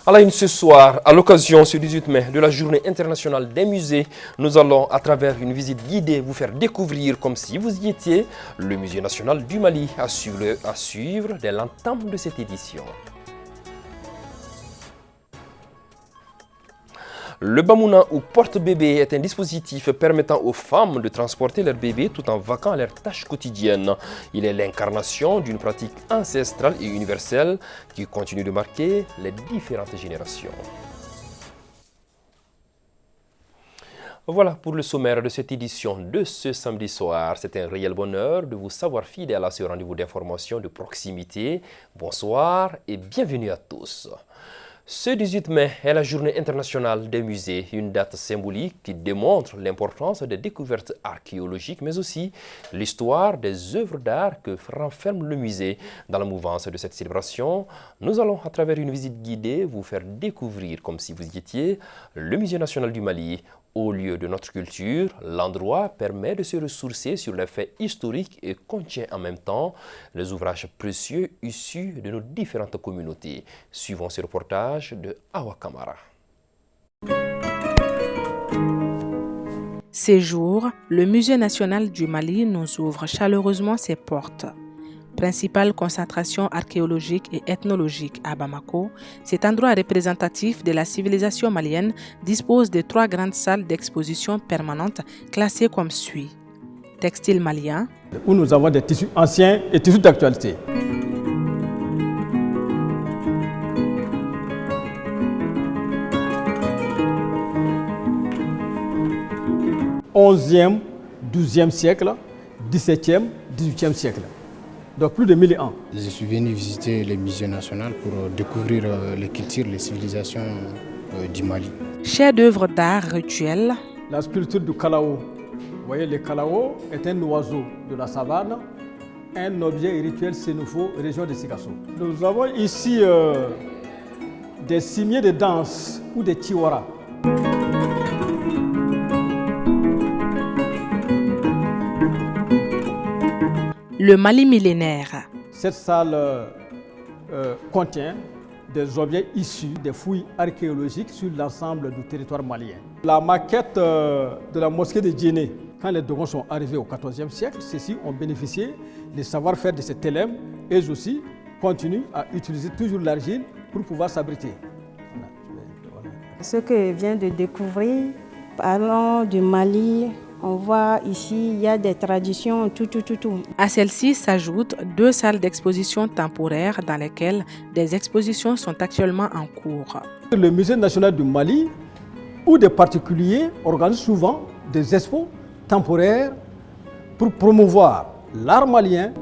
À la une ce soir, à l'occasion ce 18 mai de la Journée internationale des musées, nous allons, à travers une visite guidée, vous faire découvrir, comme si vous y étiez, le Musée national du Mali à suivre dès l'entame de cette édition. Le Bamouna ou porte-bébé est un dispositif permettant aux femmes de transporter leur bébé tout en vaquant à leurs tâches quotidiennes. Il est l'incarnation d'une pratique ancestrale et universelle qui continue de marquer les différentes générations. Voilà pour le sommaire de cette édition de ce samedi soir. C'est un réel bonheur de vous savoir fidèle à ce rendez-vous d'information de proximité. Bonsoir et bienvenue à tous. Ce 18 mai est la Journée internationale des musées, une date symbolique qui démontre l'importance des découvertes archéologiques, mais aussi l'histoire des œuvres d'art que renferme le musée. Dans la mouvance de cette célébration, nous allons, à travers une visite guidée, vous faire découvrir, comme si vous y étiez, le Musée national du Mali. Au lieu de notre culture, l'endroit permet de se ressourcer sur les faits historiques et contient en même temps les ouvrages précieux issus de nos différentes communautés. Suivons ce reportage de Awa Kamara. Ces jours, le Musée national du Mali nous ouvre chaleureusement ses portes. Principale concentration archéologique et ethnologique à Bamako, cet endroit représentatif de la civilisation malienne dispose de 3 grandes salles d'exposition permanentes classées comme suit. Textile malien, où nous avons des tissus anciens et tissus d'actualité. XIe, XIIe siècle, XVIIe, XVIIIe siècle. Donc plus de 1000 ans. Je suis venu visiter le musée national pour découvrir les cultures, les civilisations du Mali. Chef-d'œuvre d'art rituel. La sculpture du Kalao. Vous voyez, le Kalao est un oiseau de la savane, un objet rituel sénoufo, région de Sikasso. Nous avons ici des cimiers de danse ou des tiwara. Le Mali millénaire. Cette salle contient des objets issus des fouilles archéologiques sur l'ensemble du territoire malien. La maquette de la mosquée de Djéné, quand les Dogons sont arrivés au XIVe siècle, ceux-ci ont bénéficié des savoir-faire de ces télèmes et aussi continuent à utiliser toujours l'argile pour pouvoir s'abriter. Ce que je viens de découvrir, parlant du Mali, on voit ici, il y a des traditions, tout. À celle-ci s'ajoutent 2 salles d'exposition temporaires dans lesquelles des expositions sont actuellement en cours. Le Musée national du Mali, où des particuliers organisent souvent des expos temporaires pour promouvoir l'art malien.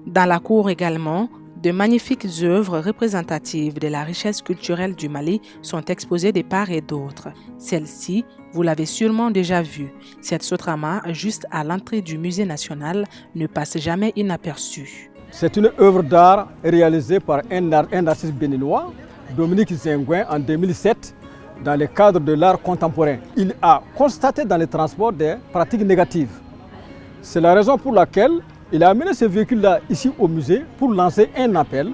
Dans la cour également, de magnifiques œuvres représentatives de la richesse culturelle du Mali sont exposées de part et d'autre. Celle-ci, vous l'avez sûrement déjà vue. Cette sotrama, juste à l'entrée du musée national, ne passe jamais inaperçue. C'est une œuvre d'art réalisée par un artiste béninois, Dominique Zengouin, en 2007, dans le cadre de l'art contemporain. Il a constaté dans les transports des pratiques négatives. C'est la raison pour laquelle il a amené ce véhicule-là ici au musée pour lancer un appel,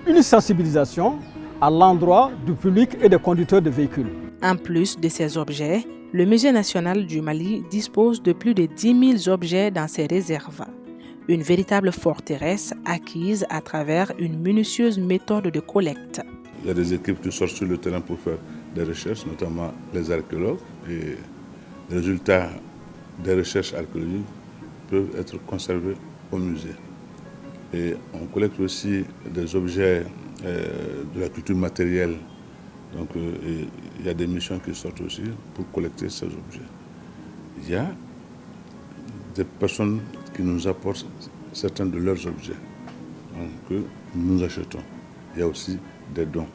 une sensibilisation à l'endroit du public et des conducteurs de véhicules. En plus de ces objets, le Musée national du Mali dispose de plus de 10 000 objets dans ses réserves. Une véritable forteresse acquise à travers une minutieuse méthode de collecte. Il y a des équipes qui sortent sur le terrain pour faire des recherches, notamment les archéologues. Et les résultats des recherches archéologiques peuvent être conservés au musée. Et on collecte aussi des objets de la culture matérielle. Donc il y a des missions qui sortent aussi pour collecter ces objets. Il y a des personnes qui nous apportent certains de leurs objets que nous achetons. Il y a aussi des dons.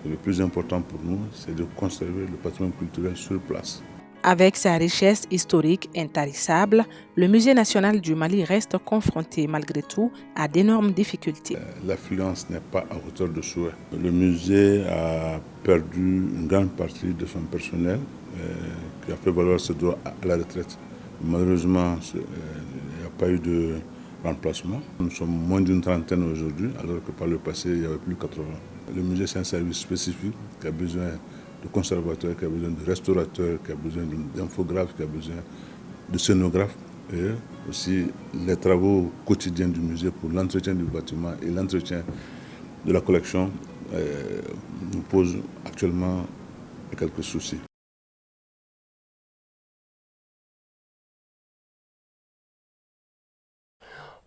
Et le plus important pour nous, c'est de conserver le patrimoine culturel sur place. Avec sa richesse historique intarissable, le Musée national du Mali reste confronté malgré tout à d'énormes difficultés. L'affluence n'est pas à hauteur de souhait. Le musée a perdu une grande partie de son personnel qui a fait valoir ses droits à la retraite. Malheureusement, il n'y a pas eu de remplacement. Nous sommes moins d'une trentaine aujourd'hui, alors que par le passé, il y avait plus de 80. Le musée, c'est un service spécifique qui a besoin de conservateurs, qui a besoin de restaurateurs, qui a besoin d'infographes, qui a besoin de scénographes. Et aussi les travaux quotidiens du musée pour l'entretien du bâtiment et l'entretien de la collection nous posent actuellement quelques soucis.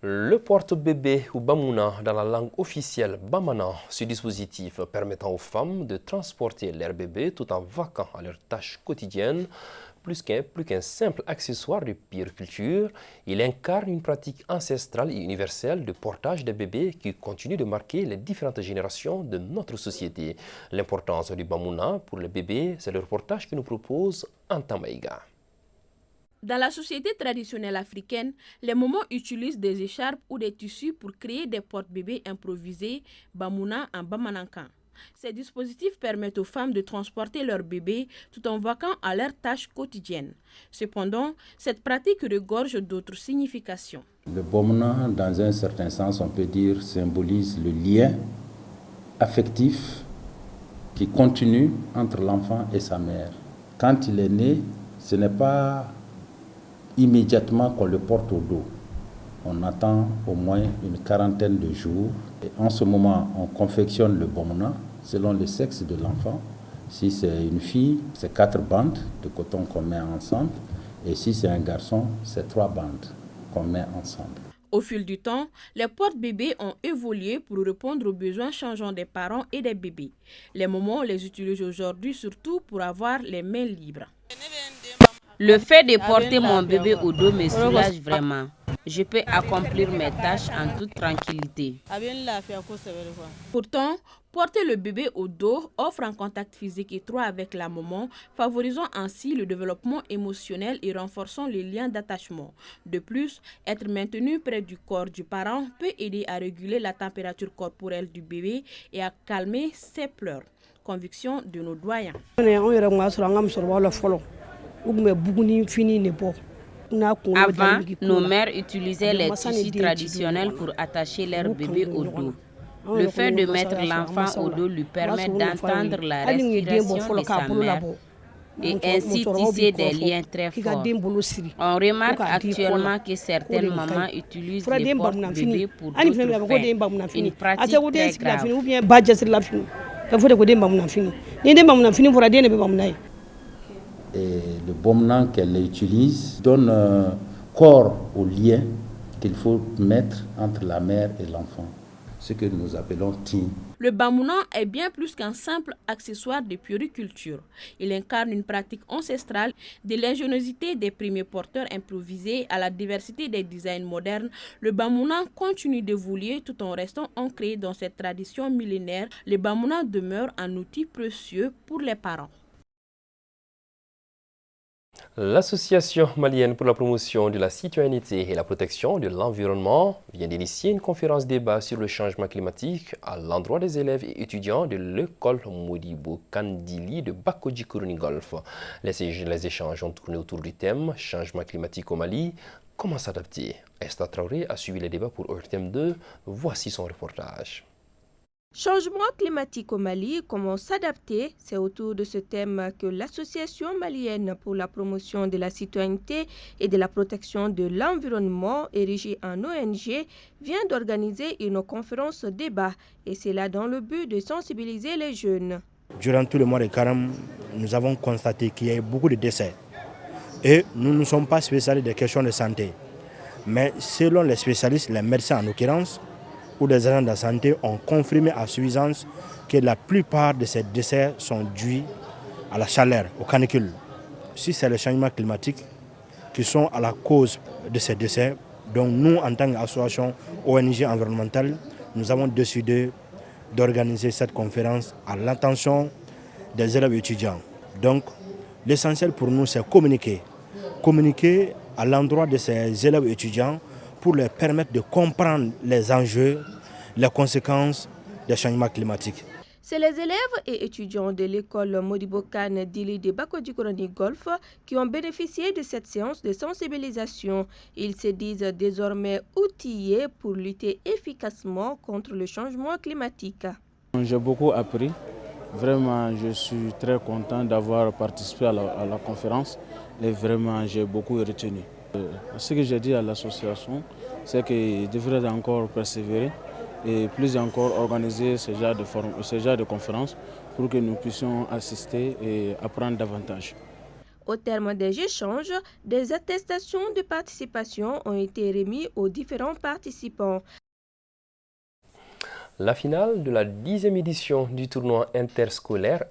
Le porte-bébé ou Bamuna dans la langue officielle Bamana, ce dispositif permettant aux femmes de transporter leur bébé tout en vaquant à leurs tâches quotidiennes, plus qu'un simple accessoire de puériculture, il incarne une pratique ancestrale et universelle de portage des bébés qui continue de marquer les différentes générations de notre société. L'importance du Bamuna pour les bébés, c'est le reportage que nous propose Anta Maïga. Dans la société traditionnelle africaine, les mamans utilisent des écharpes ou des tissus pour créer des porte-bébés improvisés, Bamuna en Bamanankan. Ces dispositifs permettent aux femmes de transporter leurs bébés tout en vaquant à leurs tâches quotidiennes. Cependant, cette pratique regorge d'autres significations. Le Bamuna, dans un certain sens, on peut dire, symbolise le lien affectif qui continue entre l'enfant et sa mère. Quand il est né, ce n'est pas immédiatement qu'on le porte au dos. On attend au moins une quarantaine de jours. Et en ce moment, on confectionne le Bamuna selon le sexe de l'enfant. Si c'est une fille, c'est 4 bandes de coton qu'on met ensemble. Et si c'est un garçon, c'est 3 bandes qu'on met ensemble. Au fil du temps, les porte-bébés ont évolué pour répondre aux besoins changeants des parents et des bébés. Les mamans les utilisent aujourd'hui surtout pour avoir les mains libres. Le fait de porter mon bébé au dos me soulage vraiment. Je peux accomplir mes tâches en toute tranquillité. Pourtant, porter le bébé au dos offre un contact physique étroit avec la maman, favorisant ainsi le développement émotionnel et renforçant les liens d'attachement. De plus, être maintenu près du corps du parent peut aider à réguler la température corporelle du bébé et à calmer ses pleurs. Conviction de nos doyens. Avant, nos mères utilisaient les tissus traditionnels pour attacher leur bébé au dos. Le fait de mettre l'enfant au dos lui permet d'entendre la respiration de sa mère et ainsi tisser des liens très forts. On remarque actuellement que certaines mamans utilisent les porte-bébés pour d'autres fins, une pratique très grave. Et le Bamuna qu'elle utilise donne corps au lien qu'il faut mettre entre la mère et l'enfant, ce que nous appelons tin. Le Bamuna est bien plus qu'un simple accessoire de puériculture. Il incarne une pratique ancestrale, de l'ingéniosité des premiers porteurs improvisés à la diversité des designs modernes. Le Bamuna continue d'évoluer tout en restant ancré dans cette tradition millénaire. Le Bamuna demeure un outil précieux pour les parents. L'Association malienne pour la promotion de la citoyenneté et la protection de l'environnement vient d'initier une conférence débat sur le changement climatique à l'endroit des élèves et étudiants de l'école Modibo Kandili de Bakodji Kourouni Golf. Les échanges ont tourné autour du thème « Changement climatique au Mali, comment s'adapter ?» Esther Traoré a suivi les débats pour ORTM 2. Voici son reportage. Changement climatique au Mali, comment s'adapter? C'est autour de ce thème que l'Association malienne pour la promotion de la citoyenneté et de la protection de l'environnement, érigée en ONG, vient d'organiser une conférence débat, et c'est là dans le but de sensibiliser les jeunes. Durant tout le mois de Carême, nous avons constaté qu'il y a eu beaucoup de décès. Et nous ne sommes pas spécialistes des questions de santé. Mais selon les spécialistes, les médecins en l'occurrence, ou des agents de la santé ont confirmé à suffisance que la plupart de ces décès sont dus à la chaleur, aux canicules. Si c'est le changement climatique qui sont à la cause de ces décès, donc nous, en tant qu'association ONG environnementale, nous avons décidé d'organiser cette conférence à l'attention des élèves étudiants. Donc, l'essentiel pour nous, c'est communiquer. Communiquer à l'endroit de ces élèves étudiants pour leur permettre de comprendre les enjeux, les conséquences des changements climatiques. C'est les élèves et étudiants de l'école Modibo Kane d'Ili de Bakodjikoroni Golf qui ont bénéficié de cette séance de sensibilisation. Ils se disent désormais outillés pour lutter efficacement contre le changement climatique. J'ai beaucoup appris. Vraiment, je suis très content d'avoir participé à la conférence et vraiment, j'ai beaucoup retenu. Ce que j'ai dit à l'association, c'est qu'ils devraient encore persévérer et plus encore organiser ce genre de conférences pour que nous puissions assister et apprendre davantage. Au terme des échanges, des attestations de participation ont été remises aux différents participants. La finale de la 10e édition du tournoi interscolaire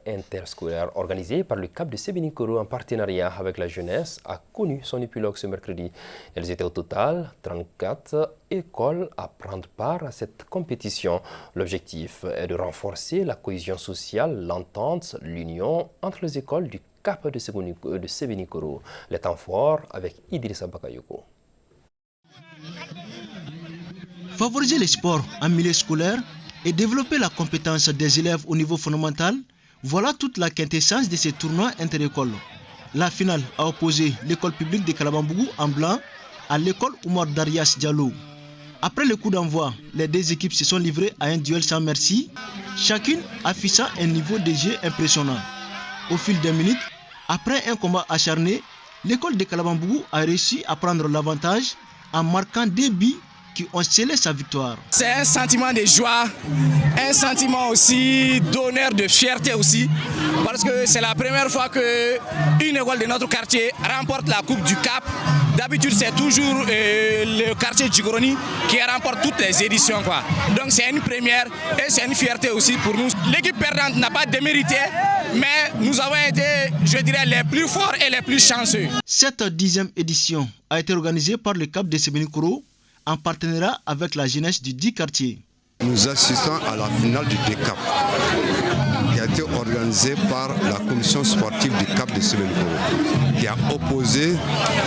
organisé par le CAP de Sébenikoro en partenariat avec la jeunesse a connu son épilogue ce mercredi. Elles étaient au total 34 écoles à prendre part à cette compétition. L'objectif est de renforcer la cohésion sociale, l'entente, l'union entre les écoles du CAP de Sébenikoro. Les temps forts avec Idrissa Bakayoko. Favoriser les sports en milieu scolaire et développer la compétence des élèves au niveau fondamental, voilà toute la quintessence de ces tournois interécoles. La finale a opposé l'école publique de Kalabambougou en blanc à l'école Oumar Darias Diallo. Après le coup d'envoi, les deux équipes se sont livrées à un duel sans merci, chacune affichant un niveau de jeu impressionnant. Au fil des minutes, après un combat acharné, l'école de Kalabambougou a réussi à prendre l'avantage en marquant 2 buts qui ont scellé sa victoire. C'est un sentiment de joie, un sentiment aussi d'honneur, de fierté aussi, parce que c'est la première fois qu'une école de notre quartier remporte la Coupe du Cap. D'habitude, c'est toujours le quartier Djikoroni qui remporte toutes les éditions, quoi. Donc c'est une première et c'est une fierté aussi pour nous. L'équipe perdante n'a pas démérité, mais nous avons été, je dirais, les plus forts et les plus chanceux. Cette 10e édition a été organisée par le CAP de Sébenikoro en partenariat avec la jeunesse du 10 quartier. Nous assistons à la finale du DCAP qui a été organisée par la commission sportive du CAP de Sébenikoro qui a opposé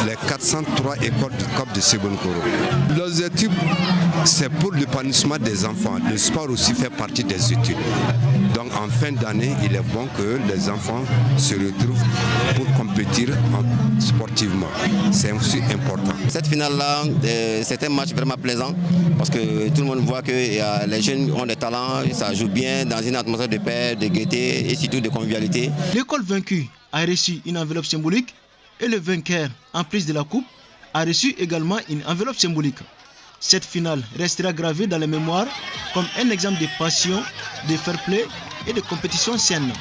les 403 écoles du CAP de Sébenikoro. L'objectif, c'est pour l'épanouissement des enfants. Le sport aussi fait partie des études. Donc en fin d'année, il est bon que les enfants se retrouvent pour compétir sportivement. C'est aussi important. Cette finale-là, c'est un match vraiment plaisant parce que tout le monde voit que les jeunes ont des talents, ça joue bien dans une atmosphère de paix, de gaieté et surtout de convivialité. L'école vaincue a reçu une enveloppe symbolique et le vainqueur, en plus de la coupe, a reçu également une enveloppe symbolique. Cette finale restera gravée dans les mémoires comme un exemple de passion, de fair play et de compétition saine.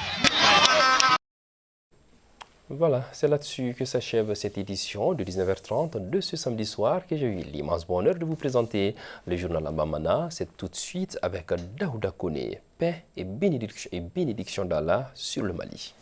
Voilà, c'est là-dessus que s'achève cette édition de 19h30 de ce samedi soir que j'ai eu l'immense bonheur de vous présenter. Le journal Ambamana, c'est tout de suite avec Daouda Kone. Paix et bénédiction d'Allah sur le Mali.